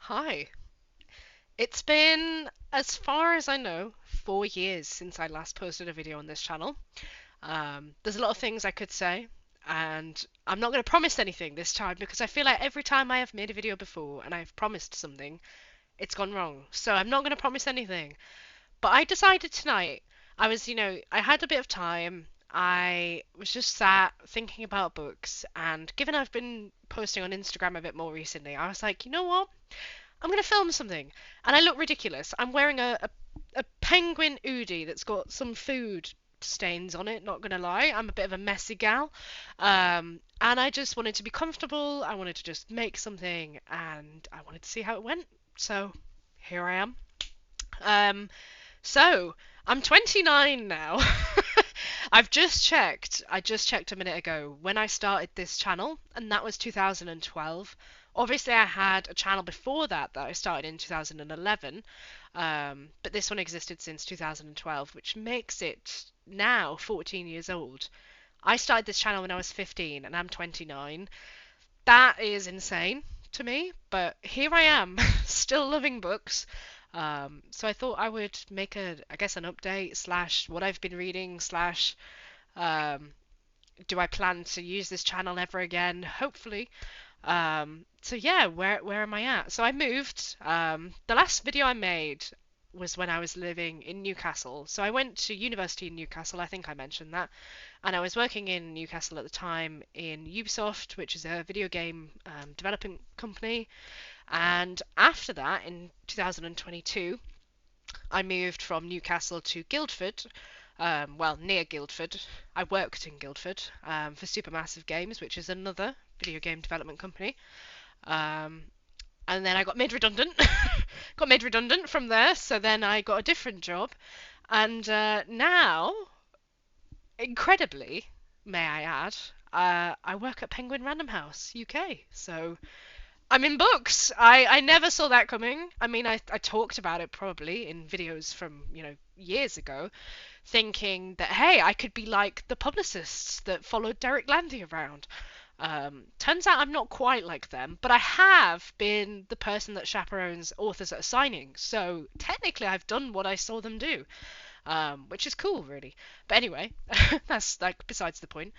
Hi. It's been, as far as I know, 4 years since I last posted a video on this channel. There's a lot of things I could say, and I'm not going to promise anything this time because I feel like every time I have made a video before and I've promised something, it's gone wrong. So I'm not going to promise anything. But I decided tonight, I had a bit of time. I was just sat thinking about books, and given I've been posting on Instagram a bit more recently, I was like, you know what? I'm gonna film something, and I look ridiculous. I'm wearing a penguin hoodie that's got some food stains on it. Not gonna lie, I'm a bit of a messy gal, and I just wanted to be comfortable. I wanted to just make something, and I wanted to see how it went. So here I am. Um, so I'm 29 now. I've just checked. I just checked a minute ago when I started this channel, and that was 2012. Obviously, I had a channel before that I started in 2011, but this one existed since 2012, which makes it now 14 years old. I started this channel when I was 15, and I'm 29. That is insane to me, but here I am, still loving books. So I thought I would make I guess, an update slash what I've been reading slash um, do I plan to use this channel ever again? Hopefully. So yeah, where am I at? So I moved. The last video I made was when I was living in Newcastle. So I went to university in Newcastle. I think I mentioned that, and I was working in Newcastle at the time in Ubisoft, which is a video game developing company. And after that, in 2022, I moved from Newcastle to Guildford, well, near Guildford. I worked in Guildford for Supermassive Games, which is another video game development company. Um, and then I got made redundant. Got made redundant from there, so then I got a different job. And now, incredibly, may I add, I work at Penguin Random House, UK. So I'm in books. I never saw that coming. I mean, I talked about it probably in videos from, years ago, thinking that, hey, I could be like the publicists that followed Derek Landy around. Turns out I'm not quite like them, but I have been the person that chaperones authors at a signing. So technically, I've done what I saw them do, which is cool, really. But anyway, that's like besides the point.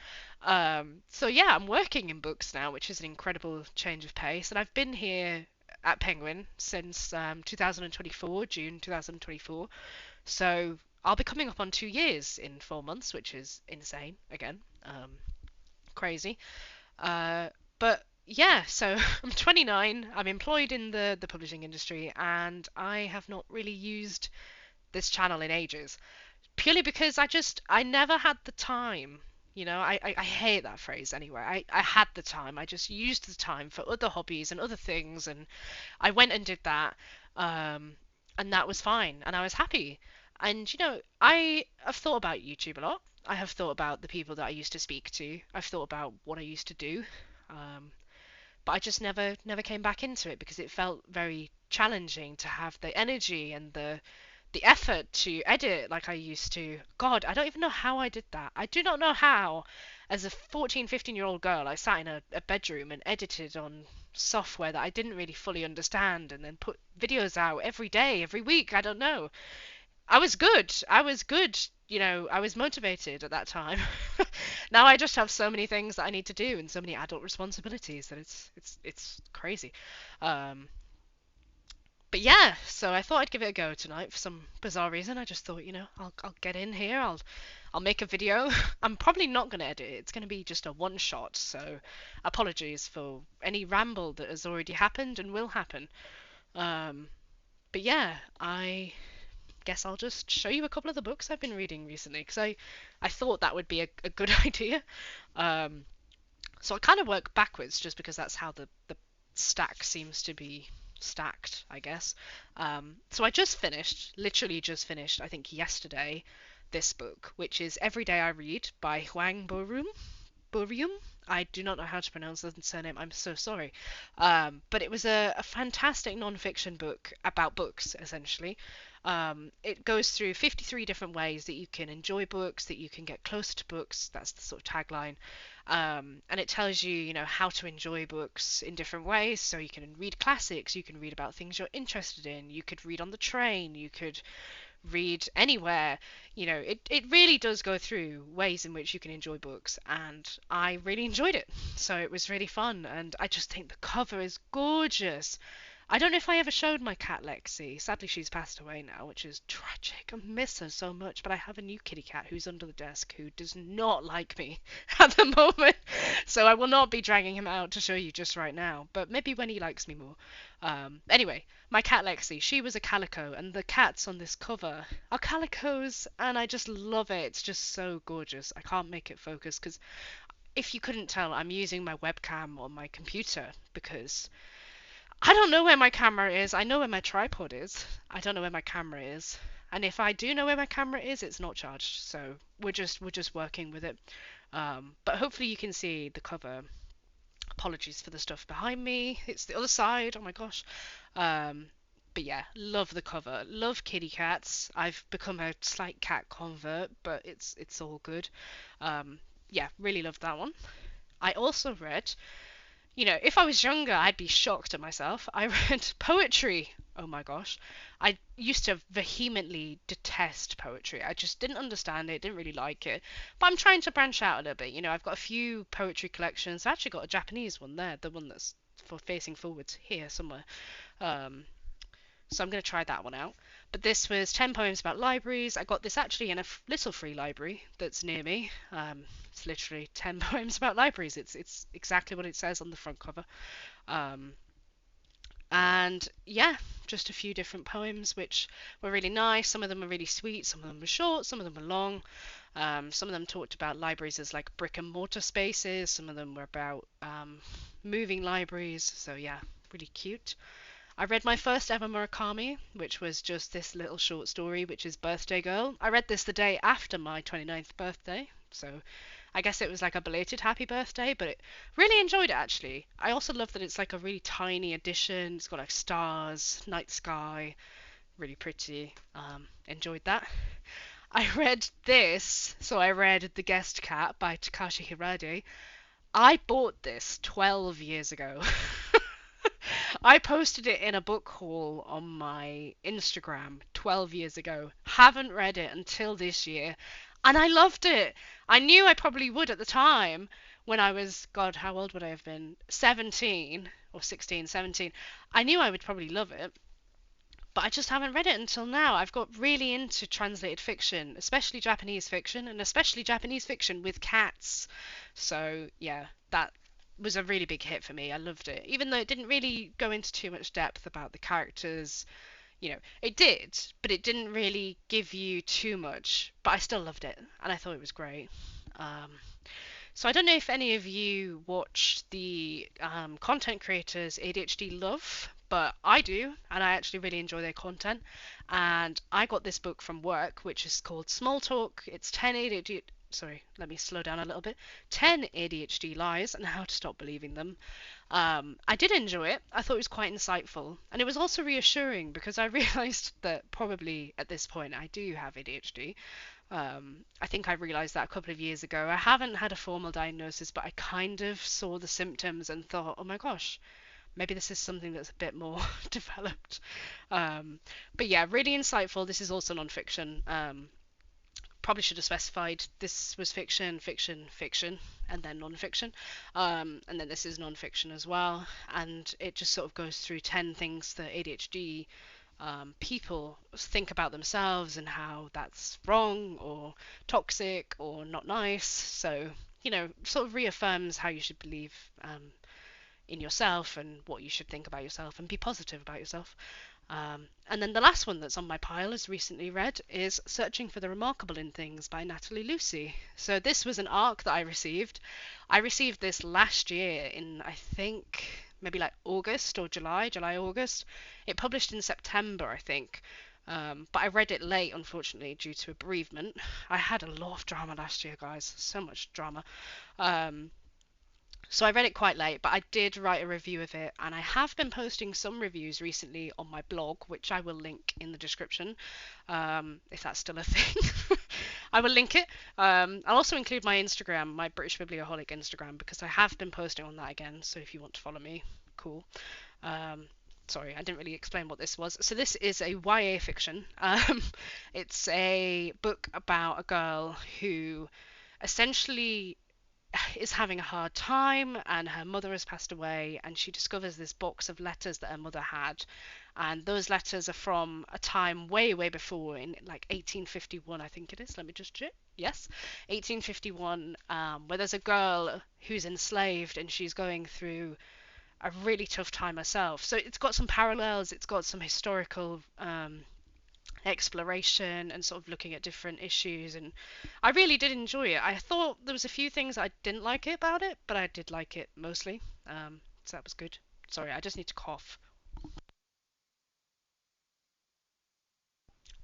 So yeah, I'm working in books now, which is an incredible change of pace, and I've been here at Penguin since 2024, June 2024. So I'll be coming up on 2 years in 4 months, which is insane again, crazy. Uh, but yeah, so I'm 29. I'm employed in the publishing industry, and I have not really used this channel in ages, purely because I never had the time. I hate that phrase anyway. I had the time. I just used the time for other hobbies and other things, and I went and did that, um, and that was fine, and I was happy. And I have thought about YouTube a lot. I have thought about the people that I used to speak to. I've thought about what I used to do, um, but I just never came back into it because it felt very challenging to have the energy and the effort to edit like I used to. God, I don't even know how I did that. I do not know how, as a 14, 15-year-old girl, I sat in a bedroom and edited on software that I didn't really fully understand and then put videos out every day, every week. I don't know. I was good. I was good. I was motivated at that time. Now I just have so many things that I need to do and so many adult responsibilities that it's crazy. Um, but yeah, so I thought I'd give it a go tonight for some bizarre reason. I just thought, I'll get in here. I'll make a video. I'm probably not gonna edit it. It's gonna be just a one shot. So apologies for any ramble that has already happened and will happen. Um, but yeah, I guess I'll just show you a couple of the books I've been reading recently because I thought that would be a good idea. Um, so I kind of work backwards just because that's how the stack seems to be stacked, I guess. So I just finished, literally just finished, I think yesterday, this book, which is Every Day I Read by Hwang Bo-Reum. Bo-Reum. I do not know how to pronounce the surname. I'm so sorry. But it was a fantastic non-fiction book about books, essentially. It goes through 53 different ways that you can enjoy books, that you can get closer to books. That's the sort of tagline. And it tells you, how to enjoy books in different ways. So you can read classics, you can read about things you're interested in, you could read on the train, you could read anywhere. It really does go through ways in which you can enjoy books, and I really enjoyed it. So it was really fun, and I just think the cover is gorgeous. I don't know if I ever showed my cat Lexi. Sadly, she's passed away now, which is tragic. I miss her so much, but I have a new kitty cat who's under the desk who does not like me at the moment. So I will not be dragging him out to show you just right now, but maybe when he likes me more. Anyway, my cat Lexi, she was a calico, and the cats on this cover are calicos, and I just love it. It's just so gorgeous. I can't make it focus because if you couldn't tell, I'm using my webcam on my computer because I don't know where my camera is. I know where my tripod is. I don't know where my camera is. And if I do know where my camera is, it's not charged. So we're just working with it. But hopefully you can see the cover. Apologies for the stuff behind me. It's the other side. Oh my gosh. But yeah, love the cover. Love kitty cats. I've become a slight cat convert, but it's all good. Yeah, really loved that one. I also read, if I was younger, I'd be shocked at myself. I read poetry. Oh my gosh. I used to vehemently detest poetry. I just didn't understand it, didn't really like it. But I'm trying to branch out a little bit. I've got a few poetry collections. I've actually got a Japanese one there, the one that's for facing forwards here somewhere. Um, so I'm going to try that one out. But this was 10 poems about libraries. I got this actually in a little free library that's near me. It's literally 10 poems about libraries. It's exactly what it says on the front cover. Um, and yeah, just a few different poems which were really nice. Some of them were really sweet, some of them were short, some of them were long. Some of them talked about libraries as like brick and mortar spaces. Some of them were about moving libraries. So yeah, really cute. I read my first ever Murakami, which was just this little short story, which is Birthday Girl. I read this the day after my 29th birthday, so I guess it was like a belated happy birthday, but really enjoyed it actually. I also love that it's like a really tiny edition. It's got like stars, night sky, really pretty. Enjoyed that. I read this, so I read The Guest Cat by Takashi Hiraide. I bought this 12 years ago. I posted it in a book haul on my Instagram 12 years ago. Haven't read it until this year. And I loved it. I knew I probably would at the time when I was, God, how old would I have been? 17 or 16, 17. I knew I would probably love it. But I just haven't read it until now. I've got really into translated fiction, especially Japanese fiction, and especially Japanese fiction with cats. So, yeah, that was a really big hit for me. I loved it. Even though it didn't really go into too much depth about the characters, it did, but it didn't really give you too much. But I still loved it, and I thought it was great. Um, so I don't know if any of you watch the content creators ADHD Love, but I do, and I actually really enjoy their content. And I got this book from work, which is called Small Talk. It's 10 ADHD. Sorry, let me slow down a little bit. 10 ADHD lies and how to stop believing them. I did enjoy it. I thought it was quite insightful. And it was also reassuring because I realized that probably at this point I do have ADHD. I think I realized that a couple of years ago. I haven't had a formal diagnosis, but I kind of saw the symptoms and thought, oh my gosh, maybe this is something that's a bit more developed. But yeah, really insightful. This is also non-fiction. Probably should have specified this was fiction, fiction, fiction, and then non-fiction. And then this is non-fiction as well. And it just sort of goes through 10 things that ADHD people think about themselves and how that's wrong or toxic or not nice. So, sort of reaffirms how you should believe in yourself and what you should think about yourself and be positive about yourself. And then the last one that's on my pile as recently read is Searching for the Remarkable in Things by Natalie Lucy. So this was an ARC that I received. I received this last year in, I think, maybe like August or July, August. It published in September, I think. But I read it late, unfortunately, due to a bereavement. I had a lot of drama last year, guys. So much drama. So I read it quite late, but I did write a review of it, and I have been posting some reviews recently on my blog, which I will link in the description, if that's still a thing. I will link it. I'll also include my Instagram, my British Biblioholic Instagram, because I have been posting on that again. So if you want to follow me, cool. Um, Sorry, I didn't really explain what this was. So this is a YA fiction. It's a book about a girl who essentially is having a hard time, and her mother has passed away, and she discovers this box of letters that her mother had, and those letters are from a time way way before, in like 1851, I think it is. Let me just check. Yes, 1851, where there's a girl who's enslaved, and she's going through a really tough time herself. So it's got some parallels, it's got some historical exploration and sort of looking at different issues, and I really did enjoy it. I thought there was a few things I didn't like it about it, but I did like it mostly. So that was good. Sorry, I just need to cough.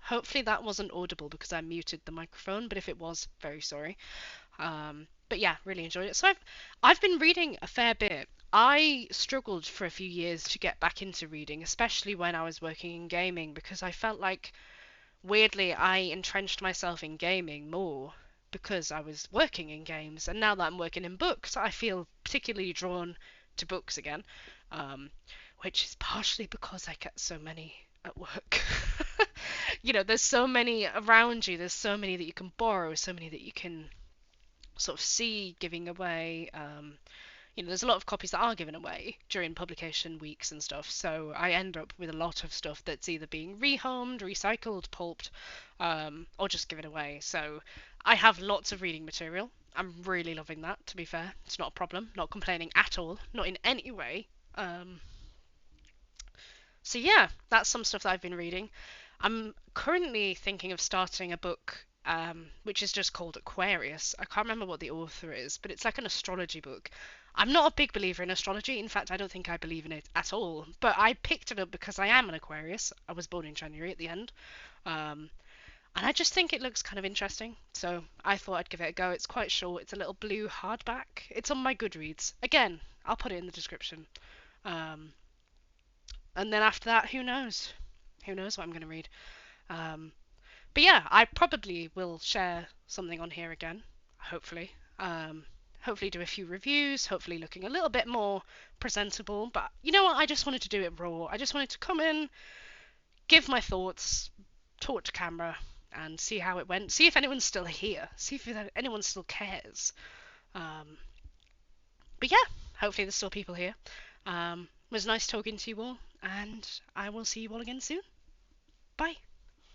Hopefully that wasn't audible because I muted the microphone, but if it was, very sorry. But yeah, really enjoyed it. So I've been reading a fair bit. I struggled for a few years to get back into reading, especially when I was working in gaming, because I felt like weirdly, I entrenched myself in gaming more because I was working in games, and now that I'm working in books, I feel particularly drawn to books again, um, which is partially because I get so many at work. There's so many around you, there's so many that you can borrow, so many that you can sort of see giving away. There's a lot of copies that are given away during publication weeks and stuff, so I end up with a lot of stuff that's either being rehomed, recycled, pulped, or just given away. So I have lots of reading material. I'm really loving that, to be fair. It's not a problem, not complaining at all, not in any way. Um, so yeah, that's some stuff that I've been reading. I'm currently thinking of starting a book which is just called Aquarius. I can't remember what the author is, but it's like an astrology book. I'm not a big believer in astrology. In fact, I don't think I believe in it at all. But I picked it up because I am an Aquarius. I was born in January at the end. Um, and I just think it looks kind of interesting. So I thought I'd give it a go. It's quite short. It's a little blue hardback. It's on my Goodreads. Again, I'll put it in the description. Um, and then after that, who knows? Who knows what I'm going to read? Um, but yeah, I probably will share something on here again, hopefully. Hopefully do a few reviews, hopefully looking a little bit more presentable. But you know what? I just wanted to do it raw. I just wanted to come in, give my thoughts, talk to camera, and see how it went. See if anyone's still here. See if anyone still cares. Um, but yeah, hopefully there's still people here. It was nice talking to you all, and I will see you all again soon. Bye.